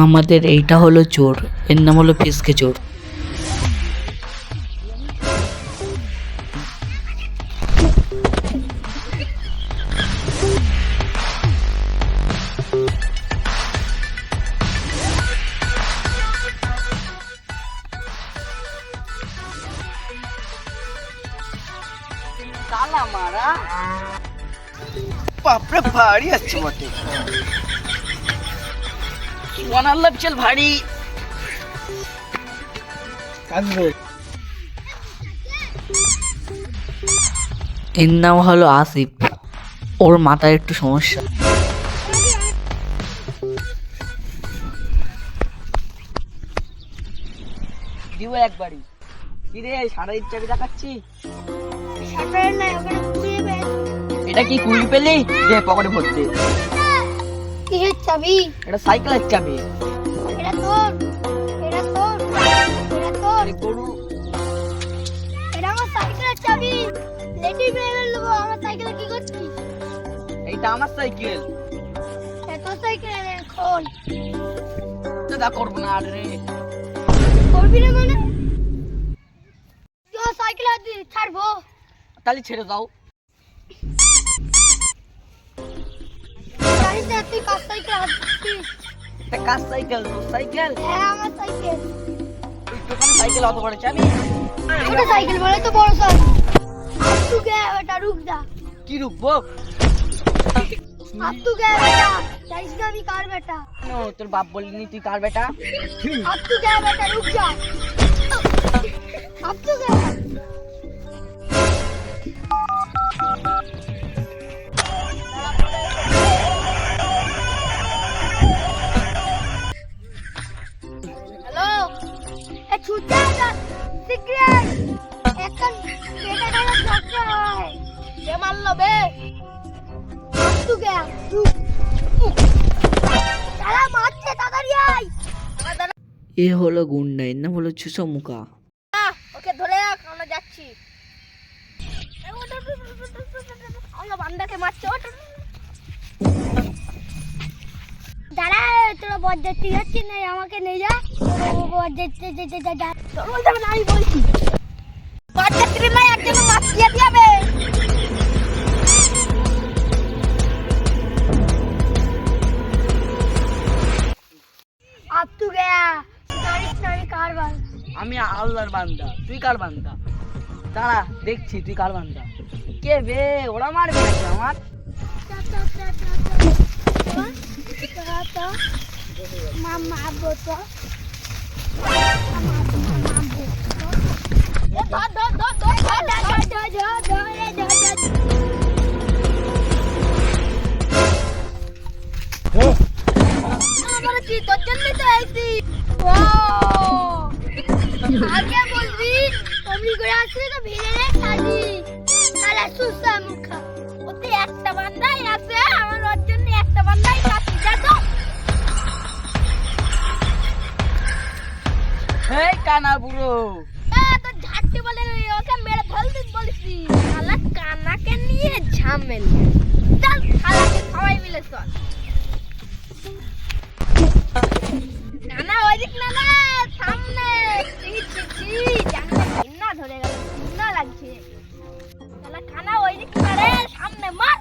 আমাদের এইটা হলো চোর, এর নাম হলো ফিসকে চোর। তালা মারা বাপরে ভারী আছে বটে, সোনার বিশাল ভারী। এর নাম হলো আসিফ, ওর মাথায় একটু সমস্যা। দিব একবারই। কি রে সারাদিন চাবি দেখাচ্ছি, এটা কি কুড়ি পেলি? যে পকেটে ভর্তি। কিসের চাবি? এটা সাইকেলের চাবি। এটা তোর, এটা তোর, এটা তোর। আরে গরু, এটা আমার সাইকেলের চাবি। লেডি মেরে দেবো। আমার সাইকেলে কি করছিস? এইটা আমার সাইকেল। এত সাইকেল খোল। দাদা করবো না রে। করবি না মানে? তুই সাইকেল আর ছাড়বো? তাহলে ছেড়ে দাও। জানিস না তুই কার সাইকেল হাঁটছিস? এটা কার সাইকেল? তোর সাইকেল? হ্যাঁ আমার সাইকেল। তুই দোকানে সাইকেল অত বড় চাবি? ছোট সাইকেল বলে তো বড় সাইকেল। अब तू गया बेटा रुक जा। কি রুকবো? अब तू गया बेटा, जानिस ना আমি কার বেটা। নো, তোর বাপ বলিনি তুই কার বেটা? अब तू गया बेटा रुक जा। अब तू गया। हेलो ए छूटा जा सिगरेट এখন বেটা কাটা ঝগড়া হয় কে মারলো বে अब तू गया সালা মারছে তাড়াতাড়ি আয় এ হলো গুন্ডা, এর নাম হলো চুষমুখা। ওকে ধরে রাখ আমরা যাচ্ছি আমরা বান্দাকে মারছে দাঁড়া তোরা বজ্জাতি যাচ্ছি না আমাকে নিয়ে যা বজ্জাতি যা তোর বলতে হবে না আমি বলছি বজ্জাতি না একজন মাছ দিয়ে দিবে अब तू गया জানিস না আমি কার বাল আমি আল্লাহর বান্দা, তুই কার বান্দা? দাঁড়া দেখছি তুই কার বান্দা। কে বে? ওরা মারবে নাকি আমার? মামা বতো তোর জন্য তো আইছি আগে বলবি অমনি করে আসলে তো ভিড়ে রে খালি তাহলে সুসা মুখা ওতে একটা বান্দাই আছে আমার ওর জন্য একটা বান্দাই কাটি যা তো এই কানা বুড়ো, তো ঝাড়তে বলে ওকে মেরে ফেলতে বলছি শালা কানাকে নিয়ে ঝামেল চল শালাকে সবাই মিলে চল না ওই দিক না সামনে না ধরে গেল না লাগছে শালা কানা ওই দিক মারে সামনে মার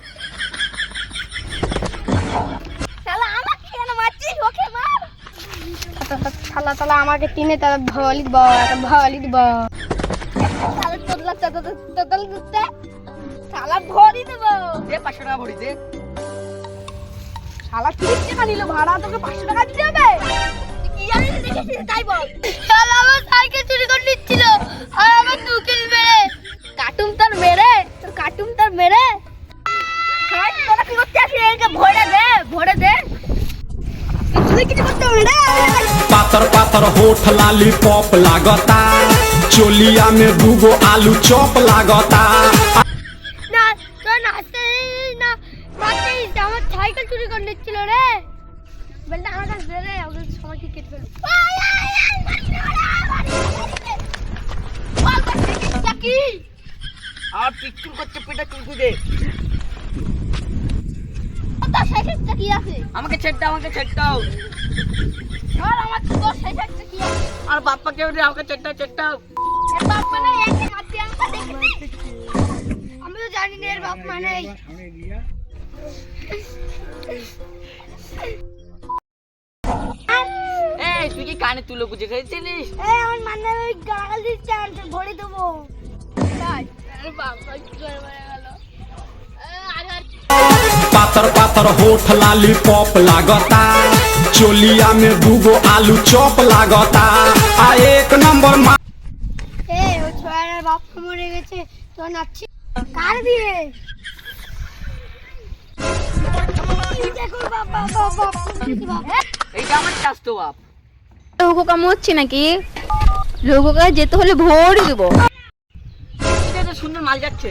শালা আমাকে কেন মারছিস ওকে মার শালা শালা আমাকে তিনে তারা ভাওয়ালি দিব একটা ভাওয়ালি দিব শালা তোদলা তোদল দিতে শালা ভরি দেব দে 500 টাকা ভরি দে। শালা 30 টাকা নিল ভাড়া তোকে 500 টাকা দিতে হবে কি জানিস দেখেছিস তাই বল শালা আমার সাইকেল চুরি করে নিচ্ছিল আর আমার দুকিল মেরে কাটুম তোর মেরে হাই তোরা কি করতে আসিস একে ভরে দে কিছু করতে হবে রে पातर पातर होठ लॉलीपॉप लागता चोलिया में दूगो आलू चॉप लागता না তোর নাচতে না মারতে আমার সাইকেল চুরি করে নিচ্ছিল রে বলটা আমার কাছে দে রে আমাদের সবাইকে কেটে ফেলবো কি আর পিকচুর করতে পেটা চুলকু দে। শেষ একটা কি আছে? আমাকে ছেড়ে দাও, আমাকে ছেড়ে দাও। ধর আমার তোর শেষ একটা কি আছে? আর বাপ্পা কেউ নেই, আমাকে ছেড়ে দাও, ছেড়ে দাও। এর বাপ মানে একে মারতে আমাকে দেখেছিস? আমি তো জানি না এর বাপ মানে এই তুই কি কানে তুলো বুঝে খেয়েছিলিস? এই আমার মানে ওই গাল দিচ্ছে আমি ভরে দেবো তাই এর বাপ কি করে মারা গেল আগার पातर पातर होठ लाली पॉप लागता चोलिया में दूगो आलू चॉप लागता आ एक नंबर এই ও ছোড়ার বাপ মরে গেছে তো নাচছি কার দিয়ে দেখো বাপ বাপ বাপ বাপ এইটা আমার চাস্তো বাপ। লোক কাম হচ্ছে নাকি লোক যেতে হলে ভোরই দেবো এটা তো সুন্দর মাল যাচ্ছে।